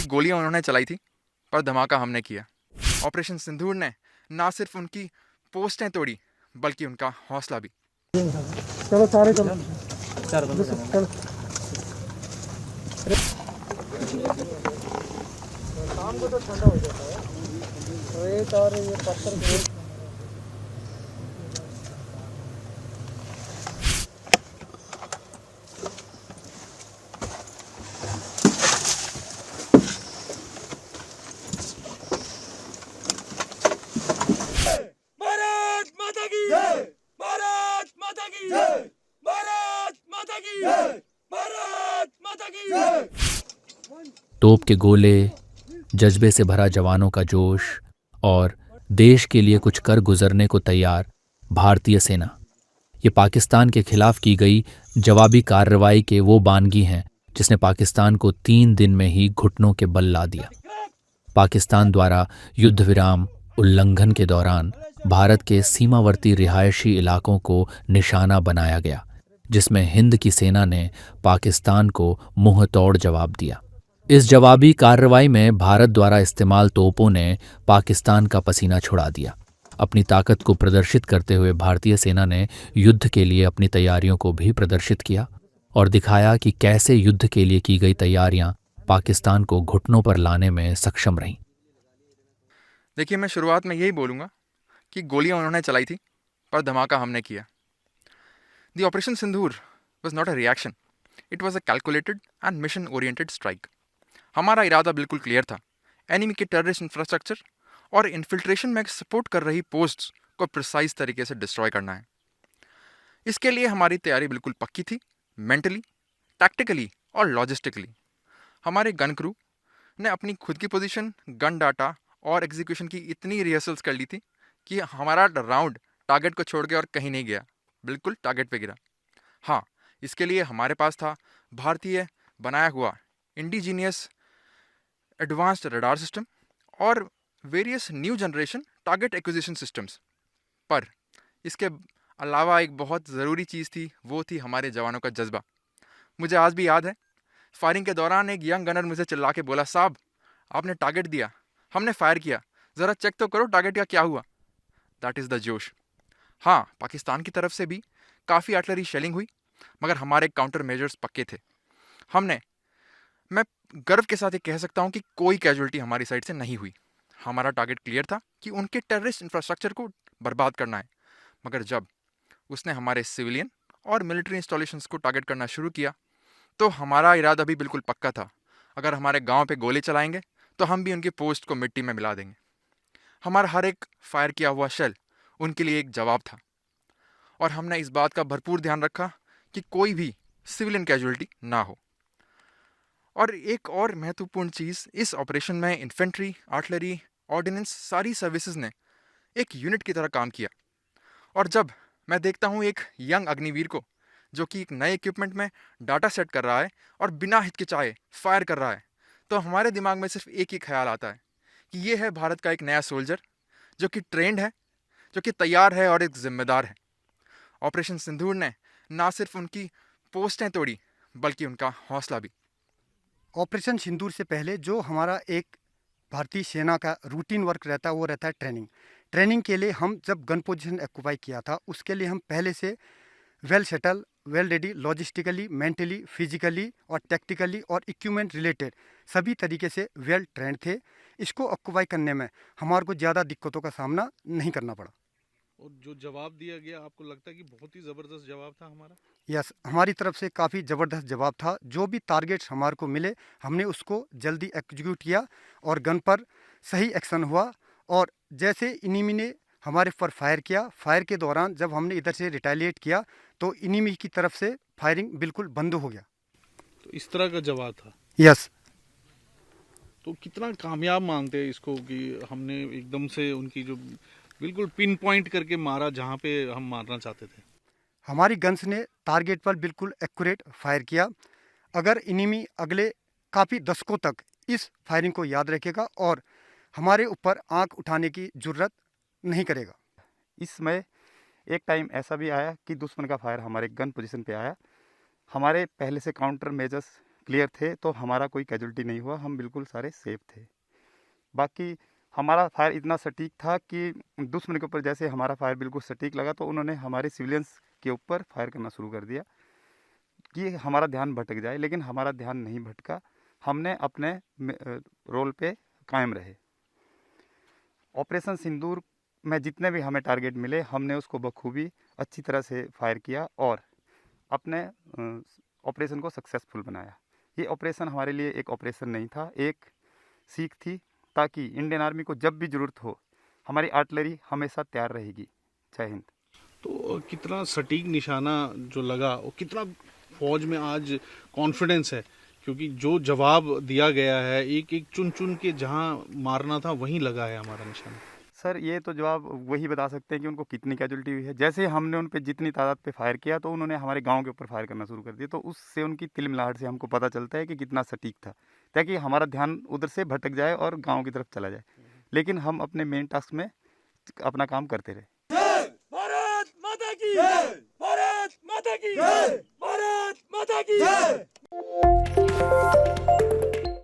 गोलियां उन्होंने चलाई थी, पर धमाका हमने किया। ऑपरेशन सिंदूर ने ना सिर्फ उनकी पोस्टें तोड़ी, बल्कि उनका हौसला भी। चलो सारे चलो, चार बंदे चलो। शाम को तो ठंडा हो जाता है, रेत और ये पत्थर। भारत माता की जय, भारत माता की जय, भारत माता की जय, भारत माता की जय। तोप के गोले, जज्बे से भरा जवानों का जोश और देश के लिए कुछ कर गुजरने को तैयार भारतीय सेना, ये पाकिस्तान के खिलाफ की गई जवाबी कार्रवाई के वो बानगी हैं जिसने पाकिस्तान को 3 दिन में ही घुटनों के बल ला दिया। पाकिस्तान द्वारा युद्ध विराम उल्लंघन के दौरान भारत के सीमावर्ती रिहायशी इलाकों को निशाना बनाया गया, जिसमें हिंद की सेना ने पाकिस्तान को मुंह तोड़ जवाब दिया। इस जवाबी कार्रवाई में भारत द्वारा इस्तेमाल तोपों ने पाकिस्तान का पसीना छुड़ा दिया। अपनी ताकत को प्रदर्शित करते हुए भारतीय सेना ने युद्ध के लिए अपनी तैयारियों को भी प्रदर्शित किया और दिखाया कि कैसे युद्ध के लिए की गई तैयारियां पाकिस्तान को घुटनों पर लाने में सक्षम रहीं। देखिए, मैं शुरुआत में यही बोलूँगा कि गोलियां उन्होंने चलाई थी, पर धमाका हमने किया। The operation Sindoor was not a reaction, it was a calculated and mission oriented strike. हमारा इरादा बिल्कुल क्लियर था, एनिमी के टेररिस्ट इंफ्रास्ट्रक्चर और इन्फिल्ट्रेशन में सपोर्ट कर रही पोस्ट्स को प्रिसाइज तरीके से डिस्ट्रॉय करना है। इसके लिए हमारी तैयारी बिल्कुल पक्की थी, मेंटली, टैक्टिकली और लॉजिस्टिकली। हमारे गन क्रू ने अपनी खुद की पोजीशन, गन डाटा और एग्जीक्यूशन की इतनी रिहर्सल्स कर ली थी कि हमारा राउंड टारगेट को छोड़ के और कहीं नहीं गया, बिल्कुल टारगेट पे गिरा। हाँ, इसके लिए हमारे पास था भारतीय बनाया हुआ इंडिजीनियस एडवांस्ड रडार सिस्टम और various new generation target acquisition systems. पर इसके अलावा एक बहुत ज़रूरी चीज़ थी, वो थी हमारे जवानों का जज्बा। मुझे आज भी याद है, फायरिंग के दौरान एक यंग गनर मुझे चिल्ला के बोला, साहब आपने टारगेट दिया, हमने फायर किया, ज़रा चेक तो करो टारगेट का क्या हुआ। दैट इज़ द जोश। हाँ, पाकिस्तान की तरफ से भी काफ़ी आर्टिलरी शेलिंग हुई, मगर हमारे काउंटर मेजर्स पक्के थे। मैं गर्व के साथ ये कह सकता हूँ कि कोई कैजुअलिटी हमारी साइड से नहीं हुई। हमारा टारगेट क्लियर था कि उनके टेररिस्ट इंफ्रास्ट्रक्चर को बर्बाद करना है। मगर जब उसने हमारे सिविलियन और मिलिट्री इंस्टॉलेशंस को टारगेट करना शुरू किया, तो हमारा इरादा भी बिल्कुल पक्का था, अगर हमारे गांव पे गोले चलाएंगे तो हम भी उनकी पोस्ट को मिट्टी में मिला देंगे। हमारा हर एक फायर किया हुआ शेल उनके लिए एक जवाब था, और हमने इस बात का भरपूर ध्यान रखा कि कोई भी सिविलियन कैजुअलिटी ना हो। और एक और महत्वपूर्ण चीज़, इस ऑपरेशन में इन्फेंट्री, आर्टिलरी, ऑर्डिनेंस, सारी सर्विसेज ने एक यूनिट की तरह काम किया। और जब मैं देखता हूँ एक यंग अग्निवीर को जो कि एक नए इक्विपमेंट में डाटा सेट कर रहा है और बिना हिचकिचाए फायर कर रहा है, तो हमारे दिमाग में सिर्फ एक ही ख्याल आता है कि ये है भारत का एक नया सोल्जर जो कि ट्रेंड है, जो कि तैयार है और एक जिम्मेदार है। ऑपरेशन सिंदूर ने ना सिर्फ उनकी पोस्टें तोड़ी, बल्कि उनका हौसला भी। ऑपरेशन सिंदूर से पहले जो हमारा एक भारतीय सेना का रूटीन वर्क रहता है वो रहता है ट्रेनिंग के लिए हम जब गन पोजीशन ऑक्यूपाई किया था उसके लिए हम पहले से well settle, well ready, logistically, mentally, physically और टैक्टिकली और इक्विपमेंट रिलेटेड सभी तरीके से वेल ट्रेंड थे। इसको ऑक्यूपाई करने में हमारे को ज़्यादा दिक्कतों का सामना नहीं करना पड़ा। और जो जवाब दिया गया, आपको लगता है कि बहुत ही ज़बरदस्त जवाब था हमारा? यस, हमारी तरफ से काफ़ी ज़बरदस्त जवाब था। जो भी टारगेट्स हमारे को मिले हमने उसको जल्दी एग्जीक्यूट किया और गन पर सही एक्शन हुआ। और जैसे इनिमी ने हमारे पर फायर किया, फायर के दौरान जब हमने इधर से रिटेलिएट किया तो इनिमी की तरफ से फायरिंग बिल्कुल बंद हो गया। तो इस तरह का जवाब था। यस। तो कितना कामयाब मानते हैं इसको कि हमने एकदम से उनकी जो बिल्कुल पिन पॉइंट करके मारा जहाँ पे हम मारना चाहते थे? हमारी गन्स ने टारगेट पर बिल्कुल एक्यूरेट फायर किया। अगर इनिमी अगले काफ़ी दशकों तक इस फायरिंग को याद रखेगा और हमारे ऊपर आंख उठाने की जरूरत नहीं करेगा। इसमें एक टाइम ऐसा भी आया कि दुश्मन का फायर हमारे गन पोजीशन पे आया। हमारे पहले से काउंटर मेजर्स क्लियर थे, तो हमारा कोई कैजुअल्टी नहीं हुआ, हम बिल्कुल सारे सेफ थे। बाकी हमारा फायर इतना सटीक था कि दुश्मन के ऊपर जैसे हमारा फायर बिल्कुल सटीक लगा, तो उन्होंने हमारे सिविलियंस के ऊपर फायर करना शुरू कर दिया कि हमारा ध्यान भटक जाए, लेकिन हमारा ध्यान नहीं भटका। हमने अपने रोल पे कायम रहे। ऑपरेशन सिंदूर में जितने भी हमें टारगेट मिले, हमने उसको बखूबी अच्छी तरह से फायर किया और अपने ऑपरेशन को सक्सेसफुल बनाया। ये ऑपरेशन हमारे लिए एक ऑपरेशन नहीं था, एक सीख थी, ताकि इंडियन आर्मी को जब भी ज़रूरत हो हमारी आर्टिलरी हमेशा तैयार रहेगी। जय हिंद। तो कितना सटीक निशाना जो लगा, और कितना फौज में आज कॉन्फिडेंस है, क्योंकि जो जवाब दिया गया है एक एक चुन चुन के जहां मारना था वहीं लगा है हमारा निशाना। सर, ये तो जवाब वही बता सकते हैं कि उनको कितनी कैजुअल्टी हुई है। जैसे हमने उन पे जितनी तादाद पे फायर किया, तो उन्होंने हमारे गांव के ऊपर फायर करना शुरू कर दिया, तो उससे उनकी तिलमिलाहट से हमको पता चलता है कि कितना सटीक था, ताकि हमारा ध्यान उधर से भटक जाए और गांव की तरफ चला जाए। लेकिन हम अपने मेन टास्क में अपना काम करते रहे। भारत माता की जय, भारत माता की जय, भारत माता की जय।